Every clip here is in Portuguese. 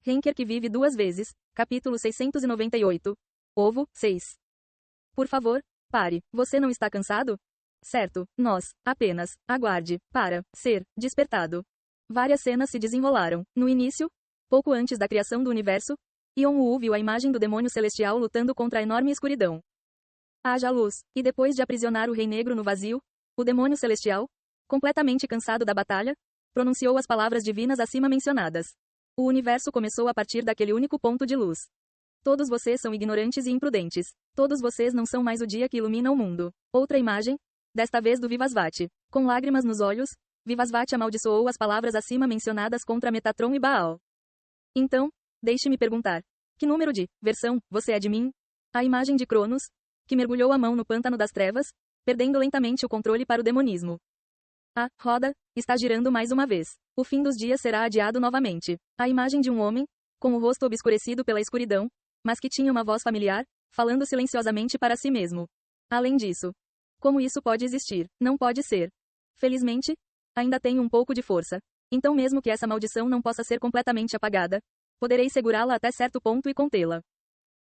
Henker que vive duas vezes, capítulo 698. Ovo, 6. Por favor, pare, você não está cansado? Certo, nós, apenas, aguarde, para, ser, despertado. Várias cenas se desenrolaram. No início, pouco antes da criação do universo, Yon-Woo viu a imagem do demônio celestial lutando contra a enorme escuridão. Haja luz, e depois de aprisionar o Rei Negro no vazio, o demônio celestial, completamente cansado da batalha, pronunciou as palavras divinas acima mencionadas. O universo começou a partir daquele único ponto de luz. Todos vocês são ignorantes e imprudentes. Todos vocês não são mais o dia que ilumina o mundo. Outra imagem, desta vez do Vivasvati. Com lágrimas nos olhos, Vivasvati amaldiçoou as palavras acima mencionadas contra Metatron e Baal. Então, deixe-me perguntar. Que número de versão você é de mim? A imagem de Cronos, que mergulhou a mão no pântano das trevas, perdendo lentamente o controle para o demonismo. A roda está girando mais uma vez. O fim dos dias será adiado novamente. A imagem de um homem, com o rosto obscurecido pela escuridão, mas que tinha uma voz familiar, falando silenciosamente para si mesmo. Além disso, como isso pode existir? Não pode ser. Felizmente, ainda tenho um pouco de força. Então, mesmo que essa maldição não possa ser completamente apagada, poderei segurá-la até certo ponto e contê-la.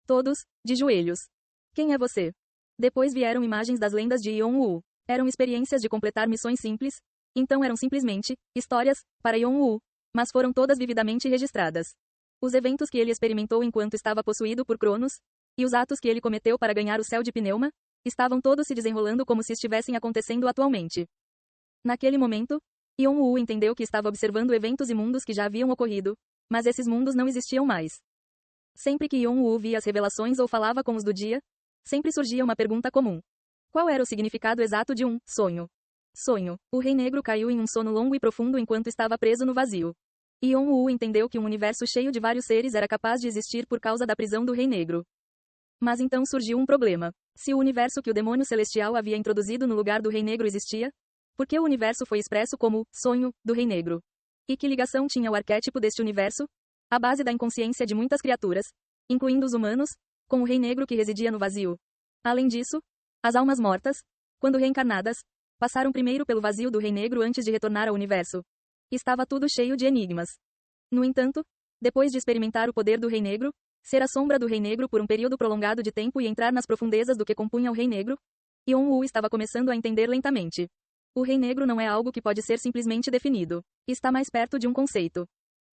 Todos, de joelhos. Quem é você? Depois vieram imagens das lendas de Yon-Woo. Eram experiências de completar missões simples, então eram simplesmente histórias para Yon-Woo, mas foram todas vividamente registradas. Os eventos que ele experimentou enquanto estava possuído por Cronos, e os atos que ele cometeu para ganhar o céu de Pneuma, estavam todos se desenrolando como se estivessem acontecendo atualmente. Naquele momento, Yon-Woo entendeu que estava observando eventos e mundos que já haviam ocorrido, mas esses mundos não existiam mais. Sempre que Yon-Woo via as revelações ou falava com os do dia, sempre surgia uma pergunta comum. Qual era o significado exato de um sonho? Sonho. O Rei Negro caiu em um sono longo e profundo enquanto estava preso no vazio. Yon-Woo entendeu que um universo cheio de vários seres era capaz de existir por causa da prisão do Rei Negro. Mas então surgiu um problema. Se o universo que o demônio celestial havia introduzido no lugar do Rei Negro existia, por que o universo foi expresso como sonho do Rei Negro? E que ligação tinha o arquétipo deste universo, a base da inconsciência de muitas criaturas, incluindo os humanos, com o Rei Negro que residia no vazio? Além disso, as almas mortas, quando reencarnadas, passaram primeiro pelo vazio do Rei Negro antes de retornar ao universo. Estava tudo cheio de enigmas. No entanto, depois de experimentar o poder do Rei Negro, ser a sombra do Rei Negro por um período prolongado de tempo e entrar nas profundezas do que compunha o Rei Negro, Yon-Woo estava começando a entender lentamente. O Rei Negro não é algo que pode ser simplesmente definido. Está mais perto de um conceito.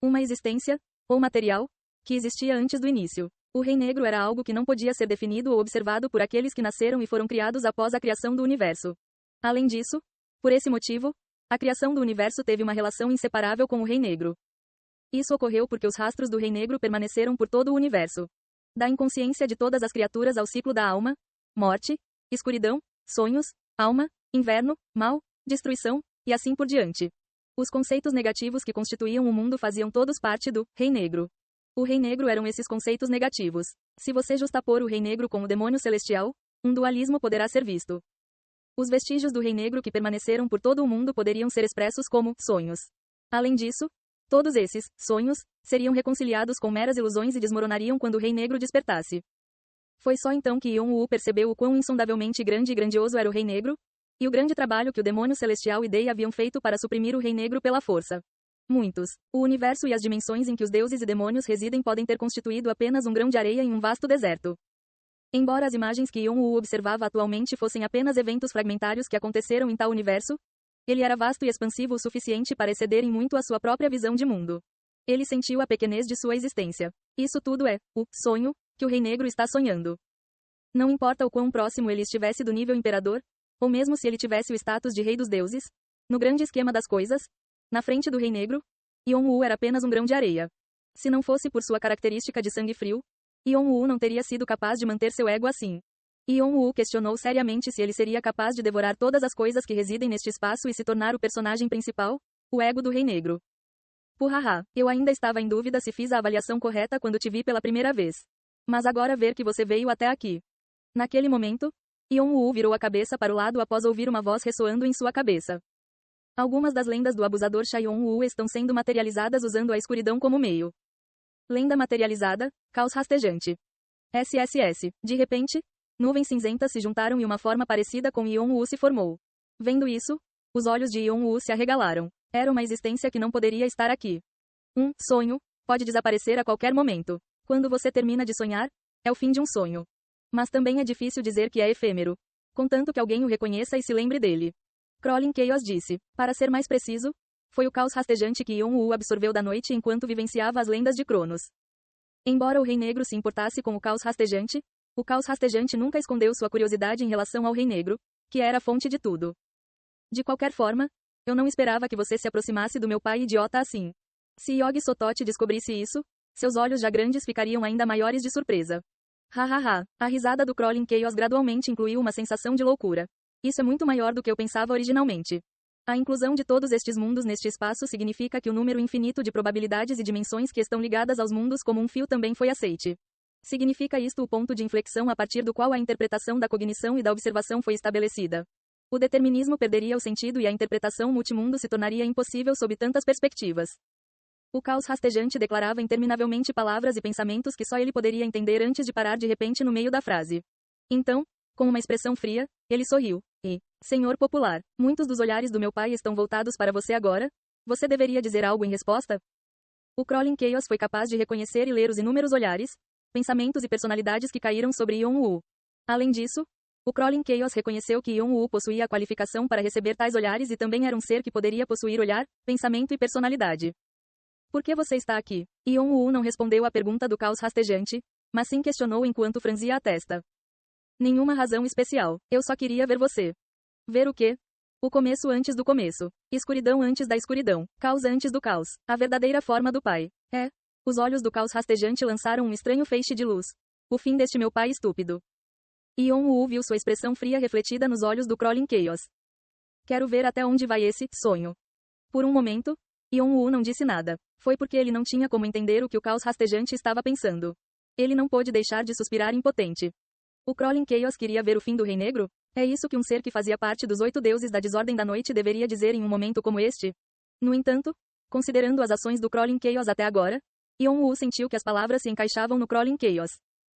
Uma existência, ou material, que existia antes do início. O Rei Negro era algo que não podia ser definido ou observado por aqueles que nasceram e foram criados após a criação do universo. Além disso, por esse motivo, a criação do universo teve uma relação inseparável com o Rei Negro. Isso ocorreu porque os rastros do Rei Negro permaneceram por todo o universo. Da inconsciência de todas as criaturas ao ciclo da alma, morte, escuridão, sonhos, alma, inverno, mal, destruição, e assim por diante. Os conceitos negativos que constituíam o mundo faziam todos parte do Rei Negro. O Rei Negro eram esses conceitos negativos. Se você justapor o Rei Negro com o demônio celestial, um dualismo poderá ser visto. Os vestígios do Rei Negro que permaneceram por todo o mundo poderiam ser expressos como sonhos. Além disso, todos esses sonhos seriam reconciliados com meras ilusões e desmoronariam quando o Rei Negro despertasse. Foi só então que Yon-Woo percebeu o quão insondavelmente grande e grandioso era o Rei Negro, e o grande trabalho que o demônio celestial e Dei haviam feito para suprimir o Rei Negro pela força. Muitos. O universo e as dimensões em que os deuses e demônios residem podem ter constituído apenas um grão de areia em um vasto deserto. Embora as imagens que Yon-Woo observava atualmente fossem apenas eventos fragmentários que aconteceram em tal universo, ele era vasto e expansivo o suficiente para exceder em muito a sua própria visão de mundo. Ele sentiu a pequenez de sua existência. Isso tudo é o sonho que o Rei Negro está sonhando. Não importa o quão próximo ele estivesse do nível imperador, ou mesmo se ele tivesse o status de Rei dos Deuses, no grande esquema das coisas, na frente do Rei Negro, Yon-Woo era apenas um grão de areia. Se não fosse por sua característica de sangue frio, Yon-Woo não teria sido capaz de manter seu ego assim. Yon-Woo questionou seriamente se ele seria capaz de devorar todas as coisas que residem neste espaço e se tornar o personagem principal, o ego do Rei Negro. Puhaha, eu ainda estava em dúvida se fiz a avaliação correta quando te vi pela primeira vez. Mas agora ver que você veio até aqui. Naquele momento, Yon-Woo virou a cabeça para o lado após ouvir uma voz ressoando em sua cabeça. Algumas das lendas do abusador Yon-Woo estão sendo materializadas usando a escuridão como meio. Lenda materializada, caos rastejante. SSS. De repente, nuvens cinzentas se juntaram e uma forma parecida com Yon-Woo se formou. Vendo isso, os olhos de Yon-Woo se arregalaram. Era uma existência que não poderia estar aqui. Um sonho, pode desaparecer a qualquer momento. Quando você termina de sonhar, é o fim de um sonho. Mas também é difícil dizer que é efêmero, contanto que alguém o reconheça e se lembre dele. Crawling Chaos disse. Para ser mais preciso, foi o caos rastejante que Yon-Woo absorveu da noite enquanto vivenciava as lendas de Cronos. Embora o Rei Negro se importasse com o caos rastejante, o caos rastejante nunca escondeu sua curiosidade em relação ao Rei Negro, que era a fonte de tudo. De qualquer forma, eu não esperava que você se aproximasse do meu pai idiota assim. Se Yogi Sototi descobrisse isso, seus olhos já grandes ficariam ainda maiores de surpresa. Hahaha, a risada do Crawling Chaos gradualmente incluiu uma sensação de loucura. Isso é muito maior do que eu pensava originalmente. A inclusão de todos estes mundos neste espaço significa que o número infinito de probabilidades e dimensões que estão ligadas aos mundos como um fio também foi aceite. Significa isto o ponto de inflexão a partir do qual a interpretação da cognição e da observação foi estabelecida. O determinismo perderia o sentido e a interpretação multimundo se tornaria impossível sob tantas perspectivas. O caos rastejante declarava interminavelmente palavras e pensamentos que só ele poderia entender antes de parar de repente no meio da frase. Então, com uma expressão fria, ele sorriu. E, Senhor Popular, muitos dos olhares do meu pai estão voltados para você agora? Você deveria dizer algo em resposta? O Crawling Chaos foi capaz de reconhecer e ler os inúmeros olhares, pensamentos e personalidades que caíram sobre Yon-Woo. Além disso, o Crawling Chaos reconheceu que Yon-Woo possuía a qualificação para receber tais olhares e também era um ser que poderia possuir olhar, pensamento e personalidade. Por que você está aqui? Yon-Woo não respondeu à pergunta do caos rastejante, mas sim questionou enquanto franzia a testa. Nenhuma razão especial. Eu só queria ver você. Ver o quê? O começo antes do começo. Escuridão antes da escuridão. Caos antes do caos. A verdadeira forma do pai. É. Os olhos do caos rastejante lançaram um estranho feixe de luz. O fim deste meu pai estúpido. Yon-Woo viu sua expressão fria refletida nos olhos do Crawling Chaos. Quero ver até onde vai esse sonho. Por um momento, Yon-Woo não disse nada. Foi porque ele não tinha como entender o que o caos rastejante estava pensando. Ele não pôde deixar de suspirar impotente. O Crawling Chaos queria ver o fim do Rei Negro? É isso que um ser que fazia parte dos 8 deuses da desordem da noite deveria dizer em um momento como este? No entanto, considerando as ações do Crawling Chaos até agora, Yon-Woo sentiu que as palavras se encaixavam no Crawling Chaos.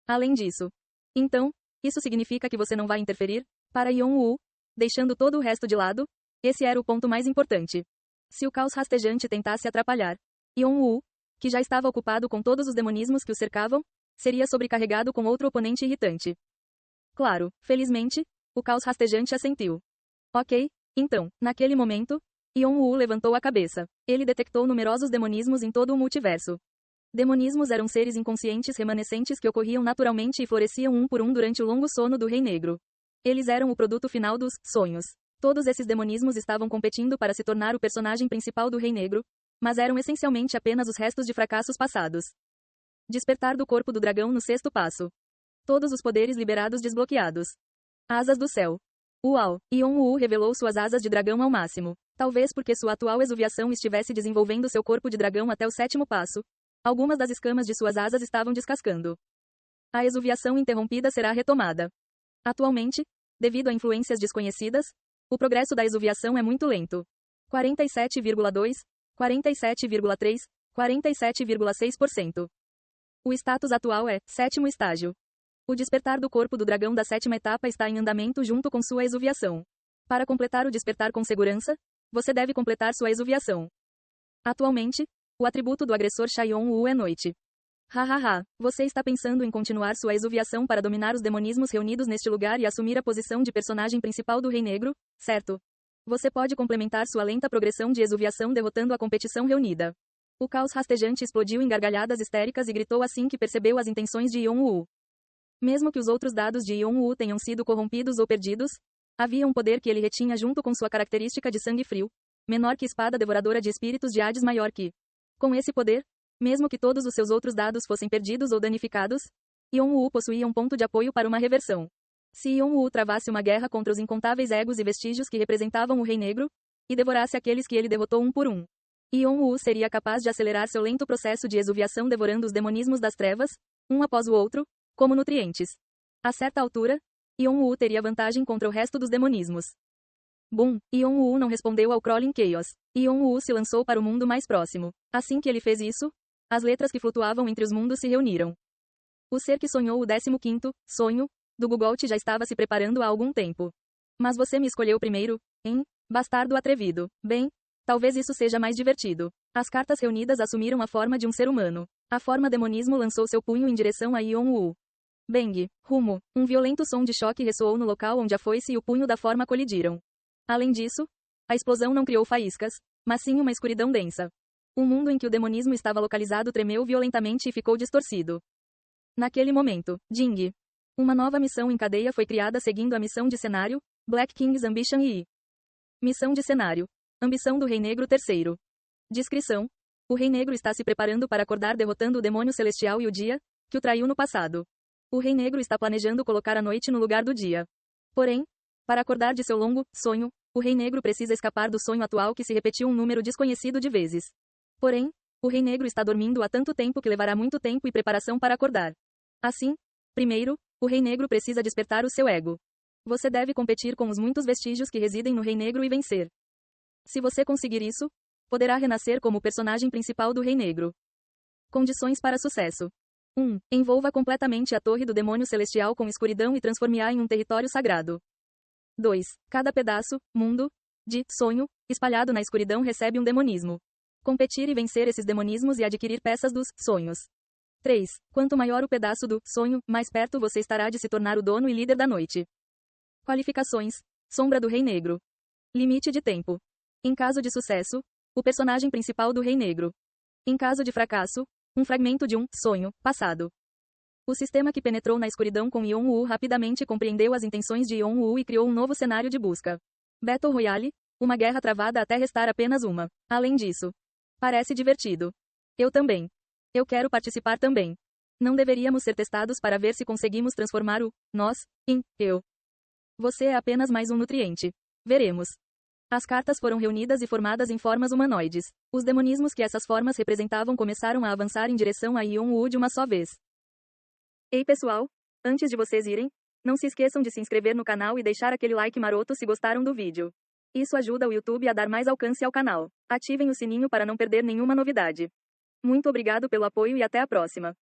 Além disso. Então, isso significa que você não vai interferir? Para Yon-Woo, deixando todo o resto de lado, esse era o ponto mais importante. Se o caos rastejante tentasse atrapalhar Yon-Woo, que já estava ocupado com todos os demonismos que o cercavam, seria sobrecarregado com outro oponente irritante. Claro, felizmente, o caos rastejante assentiu. Ok, então, naquele momento, Yon-Woo levantou a cabeça. Ele detectou numerosos demonismos em todo o multiverso. Demonismos eram seres inconscientes remanescentes que ocorriam naturalmente e floresciam um por um durante o longo sono do Rei Negro. Eles eram o produto final dos sonhos. Todos esses demonismos estavam competindo para se tornar o personagem principal do Rei Negro, mas eram essencialmente apenas os restos de fracassos passados. Despertar do corpo do dragão no sexto passo. Todos os poderes liberados desbloqueados. Asas do céu. Uau! Yon-Woo revelou suas asas de dragão ao máximo. Talvez porque sua atual exuviação estivesse desenvolvendo seu corpo de dragão até o sétimo passo. Algumas das escamas de suas asas estavam descascando. A exuviação interrompida será retomada. Atualmente, devido a influências desconhecidas, o progresso da exuviação é muito lento. 47,2, 47,3, 47,6%. O status atual é sétimo estágio. O despertar do corpo do dragão da sétima etapa está em andamento junto com sua exuviação. Para completar o despertar com segurança, você deve completar sua exuviação. Atualmente, o atributo do agressor Yon-Woo é noite. Hahaha, você está pensando em continuar sua exuviação para dominar os demonismos reunidos neste lugar e assumir a posição de personagem principal do Rei Negro, certo? Você pode complementar sua lenta progressão de exuviação derrotando a competição reunida. O caos rastejante explodiu em gargalhadas histéricas e gritou assim que percebeu as intenções de Yon-Woo. Mesmo que os outros dados de Yon-Woo tenham sido corrompidos ou perdidos, havia um poder que ele retinha junto com sua característica de sangue frio, menor que espada devoradora de espíritos de Hades maior que. Com esse poder, mesmo que todos os seus outros dados fossem perdidos ou danificados, Yon-Woo possuía um ponto de apoio para uma reversão. Se Yon-Woo travasse uma guerra contra os incontáveis egos e vestígios que representavam o Rei Negro, e devorasse aqueles que ele derrotou um por um, Yon-Woo seria capaz de acelerar seu lento processo de exuviação devorando os demonismos das trevas, um após o outro, como nutrientes. A certa altura, Yon-Woo teria vantagem contra o resto dos demonismos. Boom! Yon-Woo não respondeu ao Crawling Chaos. Yon-Woo se lançou para o mundo mais próximo. Assim que ele fez isso, as letras que flutuavam entre os mundos se reuniram. O ser que sonhou o 15º sonho do Gugolt já estava se preparando há algum tempo. Mas você me escolheu primeiro, hein? Bastardo atrevido. Bem, Talvez isso seja mais divertido. As cartas reunidas assumiram a forma de um ser humano. A forma demonismo lançou seu punho em direção a Yon-Woo. Bang! Rumo! Um violento som de choque ressoou no local onde a foice e o punho da forma colidiram. Além disso, a explosão não criou faíscas, mas sim uma escuridão densa. O mundo em que o demonismo estava localizado tremeu violentamente e ficou distorcido. Naquele momento, Jing. Uma nova missão em cadeia foi criada seguindo a missão de cenário, Black King's Ambition e Missão de cenário. Ambição do Rei Negro III. Descrição. O Rei Negro está se preparando para acordar derrotando o demônio celestial e o dia, que o traiu no passado. O Rei Negro está planejando colocar a noite no lugar do dia. Porém, para acordar de seu longo sonho, o Rei Negro precisa escapar do sonho atual que se repetiu um número desconhecido de vezes. Porém, o Rei Negro está dormindo há tanto tempo que levará muito tempo e preparação para acordar. Assim, primeiro, o Rei Negro precisa despertar o seu ego. Você deve competir com os muitos vestígios que residem no Rei Negro e vencer. Se você conseguir isso, poderá renascer como o personagem principal do Rei Negro. Condições para sucesso. 1. Envolva completamente a Torre do Demônio Celestial com escuridão e transforme-a em um território sagrado. 2. Cada pedaço, mundo, de sonho, espalhado na escuridão recebe um demonismo. Competir e vencer esses demonismos e adquirir peças dos sonhos. 3. Quanto maior o pedaço do sonho, mais perto você estará de se tornar o dono e líder da noite. Qualificações. Sombra do Rei Negro. Limite de tempo. Em caso de sucesso, o personagem principal do Rei Negro. Em caso de fracasso, um fragmento de um sonho passado. O sistema que penetrou na escuridão com Yon-Woo rapidamente compreendeu as intenções de Yon-Woo e criou um novo cenário de busca. Battle Royale, uma guerra travada até restar apenas uma. Além disso, parece divertido. Eu também. Eu quero participar também. Não deveríamos ser testados para ver se conseguimos transformar o nós em eu. Você é apenas mais um nutriente. Veremos. As cartas foram reunidas e formadas em formas humanoides. Os demonismos que essas formas representavam começaram a avançar em direção a Yon-Woo de uma só vez. Ei pessoal, antes de vocês irem, não se esqueçam de se inscrever no canal e deixar aquele like maroto se gostaram do vídeo. Isso ajuda o YouTube a dar mais alcance ao canal. Ativem o sininho para não perder nenhuma novidade. Muito obrigado pelo apoio e até a próxima.